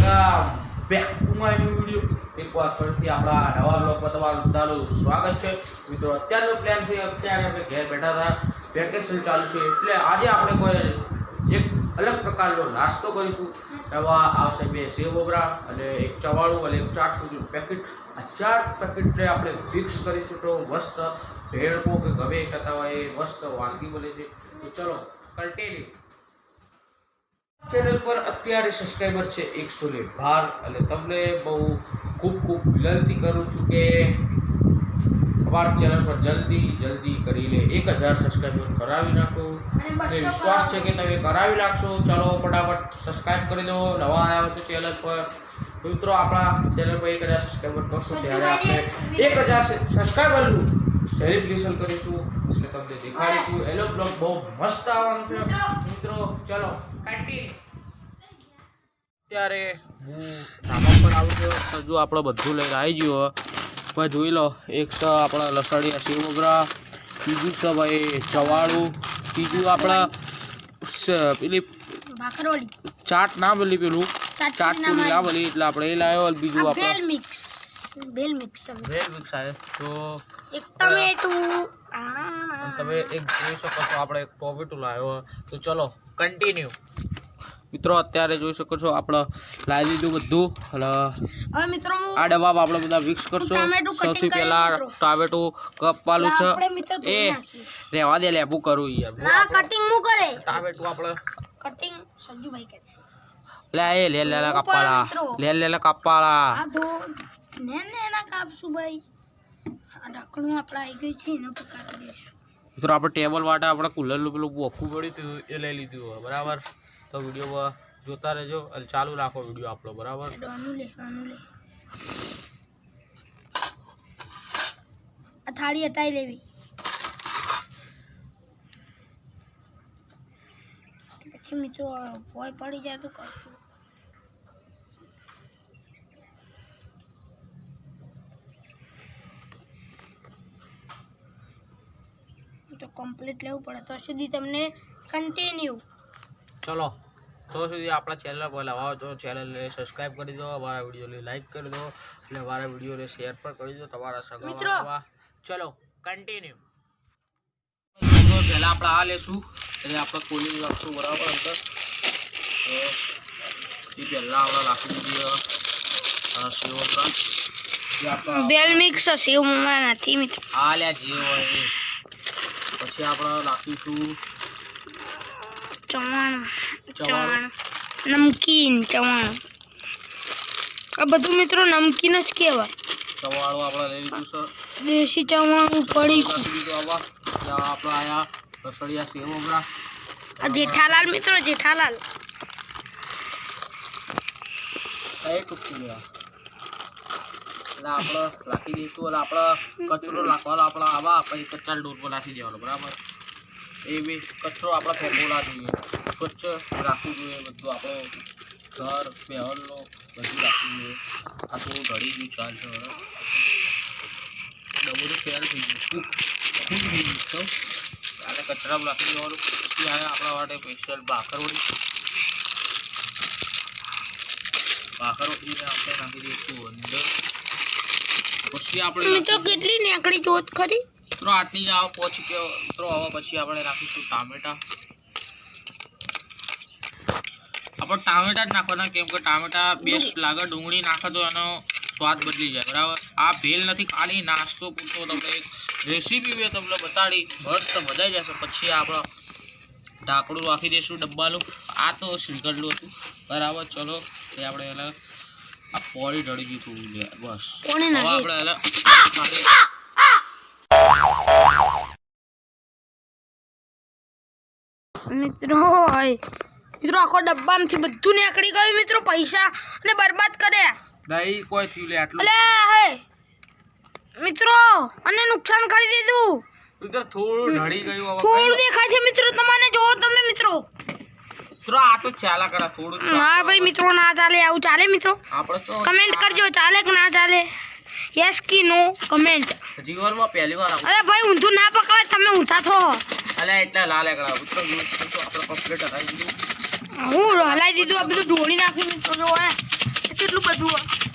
Welcome back to my new video. એકવાર ફરીથી આપણા નવા બ્લોગમાં તમારું બધાનું સ્વાગત છે। મિત્રો અત્યારનો પ્લાન છે, અત્યારે આપણે ઘેર બેઠા હતા, વેકેશન ચાલુ છે એટલે આજે આપણે કોઈ એક અલગ પ્રકારનો નાસ્તો કરીશું। એમાં આવશે 2 સેવ મમરા અને એક ચવાણું અને એક ચાટ પૂરીનું પેકેટ। આ ચાર પેકેટને આપણે મિક્સ કરીશું તો મસ્ત ભેળપો કે ગમે કહેતા હોય એ મસ્ત વાનગી બને છે। તો ચલો કન્ટિન્યુ। चैनल पर અત્યારે સબસ્ક્રાઇબર છે 112 અને તમને બહુ ખૂબ વિનંતી કરું છું કે અમારા ચેનલ પર જલ્દી કરીને 1000 સબસ્ક્રાઇબર કરાવી નાખો। મને વિશ્વાસ છે કે તમે કરાવી નાખશો। ચલો ફટાફટ સબસ્ક્રાઇબ કરી દો નવા આવ્યા હો તો ચેનલ પર। મિત્રો આપણા ચેનલ પર 1000 સબસ્ક્રાઇબર કરશો ત્યારે આપણે 1000 સબસ્ક્રાઇબરનું સેલિબ્રેશન કરીશું, એટલે તમને દેખાડીશું। એનો બ્લોગ બહુ મસ્ત આવવાનો છે મિત્રો। ચલો ત્યારે હું ધાબા પર આવું છું, જો આપણે બધું લઈને આવી ગયો। ભાઈ જોઈ લો, એક છે આપણા લસણિયા સેવ મમરા, બીજું છે ભાઈ ચવાળું, ત્રીજું આપણા પેલી ચાટ ના બોલી, પેલું ચાટ પૂરી ના બોલી એટલે આપણે એ લાવ્યો। બીજું આપણે ભેલ મિક્સ આવે તો એક ટમેટું, તમે એક જોઈ શકો છો આપણે એક ટોમેટું લાવ્યો। તો ચલો કન્ટિન્યુ। મિત્રો અત્યારે જોઈ શકો છો આપણે લાવી દીધું બધું। હવે મિત્રો આ ડબ્બામાં આપણે બધા મિક્સ કરશું। સૌથી પહેલા ટામેટું કપવાલું છે, એ રહેવા દે લેબુ કરું યાર, ના કટિંગ મુ કરે ટામેટું આપણે કટિંગ સંજુભાઈ કરે છે। લે એ લે કાપવાળા, લે કાપવાળા આ તો ને ના કાપશું ભાઈ। આ ઢાંકણું આપણે આવી ગયું છે, એનો પર કાપી દેશું। મિત્રો આપણે ટેબલ માટે આપણે કુલરનું પેલું બોખું પડ્યું હતું એ લઈ લીધું હોય, બરાબર। તો વિડીયોમાં જોતા રહેજો અને ચાલુ રાખો વિડીયો આપણો, બરાબર। આ થાળી હટાઈ લેવી, પછી મિત્રો ભોય પડી જાય તો કરશું। તો કમ્પ્લીટ લેવું પડે તો સુધી તમને કન્ટિન્યુ। ચલો તો સુધી આપણા ચેનલ પર લાવો તો ચેનલને સબસ્ક્રાઇબ કરી દો, અમારા વિડીયોને લાઈક કરી દો અને અમારા વિડીયોને શેર પણ કરી દો તમારા સગાવાળા। ચલો કન્ટિન્યુ। તો પહેલા આપણે આ લેશું એટલે આપણે ખોલી નાખશું, બરાબર। અંદર તો એ પહેલા આપણે રાખી દીધી સેવ મમરા, બેલ મિક્સ સેવ મમરા નથી મિત્રો, આ લે જે હોય એ। પછી આપણે નાખીશું ચવાણું, નમકીન ચવાણું, આ બધું મિત્રો નમકીન જ કહેવાય। ચવાણું આપણે લઈ લીધું છે, દેશી ચવાણું પડી આપણે આયા લસણિયા સેવ મમરા, આ જેઠાલાલ મિત્રો, જેઠાલાલ એટલે આપણે રાખી દઈશું અને આપણે કચરો નાખવાનો આપણે આવા પછી કચ્ચા ડોરમાં નાખી દેવાનો, બરાબર। એ બી કચરો આપણે ફેંકવો ના જોઈએ, સ્વચ્છ રાખવું જોઈએ બધું, આપણો ઘર પહેરનો બધું રાખવું જોઈએ। આ થોડું ઢળી ગયું ચાલશે, બરાબર। બધું ફેર થઈ ગયું, ખૂબ થઈ ગયું, આને કચરામાં રાખી દેવાનું। પછી આવે આપણા માટે સ્પેશિયલ ભાખરવડી આપણે નાખી દઈશું અંદર। પછી આપણે મિત્રો કેટલી નેકડી જોત ખરી મિત્રો, આટલી જ આવો પહોંચી ગયો મિત્રો। હવે પછી આપણે નાખીશું ટામેટા, આપણે ટામેટા જ નાખવાના, કેમ કે ટામેટા બેસ્ટ લાગે, ડુંગળી નાખે તો એનો સ્વાદ બદલી જાય, બરાબર। આ ભેલ નથી, ખાલી નાસ્તો પૂરતો તમને એક રેસીપી મેં તમને બતાડી, મસ્ત મજા આવી જશે। પછી આપણે ઢાંકણું રાખી દઈશું ડબ્બાનું, આ તો શ્રીખંડનું હતું, બરાબર। ચલો એ આપણે એલા આ પોળી ઢળી ગયું થોડું, બસ હવે આપણે એલા મિત્રો આખો ડબ્બામાંથી બધું નીકળી ગયું મિત્રો, પૈસા અને બરબાદ કર્યા નહીં કોઈ થયું લે આટલું મિત્રો, અને નુકસાન કરી દીધું મિત્રો, થોડું ઢળી ગયું, થોડું દેખાય છે મિત્રો, તમને જોવો તમે મિત્રો, આ તો ચાલા કરા થોડું। હા ભાઈ મિત્રો, ના ચાલે, આવું ચાલે મિત્રો? આપણે કમેન્ટ કરજો ચાલે કે ના ચાલે, યસ કે નો કમેન્ટ। જીવનમાં પહેલી વાર અરે ભાઈ ઊંધું ના પકડાય, તમે ઊંધા થો અલે એટલે લાલ એકડા મિત્રો, આપણે કમ્પ્લીટ હલાવી દીધું, હું હલાવી દીધું, આ બધું ઢોળી નાખ્યું મિત્રો, જો બધું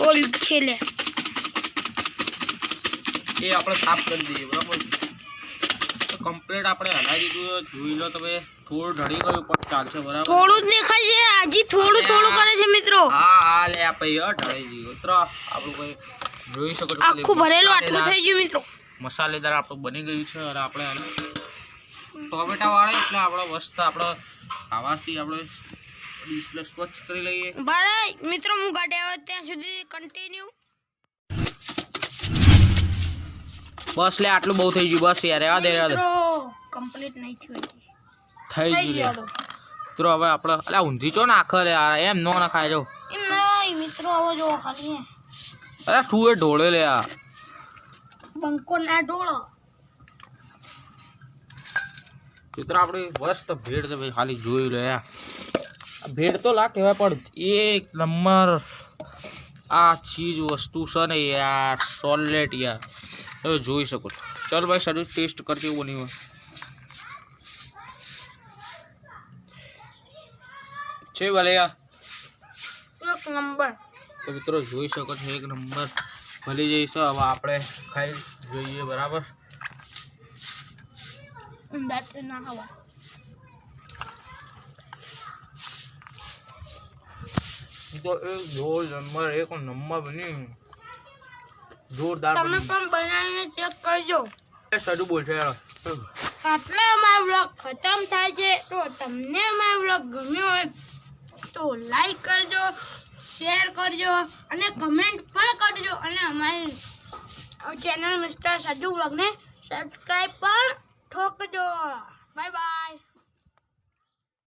ઓલ છે લે એ આપણે સાફ કરી દઈએ બરાબર તો કમ્પ્લીટ આપણે હલાવી દીધું જોઈ લો તમે થોડું ઢળી ગયું પણ ચાલશે બરાબર થોડું જ દેખાય છે હજી થોડું કરે છે મિત્રો હા લે આ ભાઈ ઢળી ગયું મિત્રો આપણું ભાઈ જોઈ શકો છો આખું ભરેલું આટલું થઈ ગયું મિત્રો મસાલેદાર આપણું બની ગયું છે અને આપણે ટોમેટા વાળે એટલે આપણે મસ્ત આપણે ખાવાથી આપણે ડીશને સ્વચ્છ કરી લઈએ બરાબર મિત્રો હું ગાડે આવે ત્યાં સુધી કન્ટિન્યુ બસ લે આટલું બહુ થઈ ગયું બસ યાર રહેવા દે મિત્રો કમ્પ્લીટ નહીં થયું થઈ ગયું લે મિત્રો હવે આપણે અલા ઊંધી ચો નાખે લે યાર એમ નો નાખાય જો એમ નહીં મિત્રો આવો જો ખાલી અરે તું એ ઢોળે લે યાર બંકો ના ઢોળો મિત્રો આપણે મસ્ત ભેળ છે ભાઈ ખાલી જોઈ લે યાર ભેળ તો લા કહેવાય પણ એક નંબર આ ચીજ વસ્તુ છે ને યાર સોલેટ યાર તમે જોઈ શકો છો ચાલો ભાઈ સર્વિસ ટેસ્ટ કરજો બની હોય છે ભલે યાર એક નંબર તો મિત્રો જોઈ શકો છો એક નંબર ભલી જઈશું હવે આપણે ખાઈ જોઈએ બરાબર દાંત ના હવા તો એક એક નંબર બની જોરદાર તમે પણ બનાવીને ચેક કરજો સારું બોલશે યાર આટલા અમારો વ્લોગ ખતમ થાય છે તો તમને અમારો વ્લોગ ગમ્યો હોય તો લાઈક કરજો શેર કરજો અને કમેન્ટ પણ કરજો અને અમારી ચેનલ મિસ્ટર સાજુ વ્લોગને સબસ્ક્રાઈબ પણ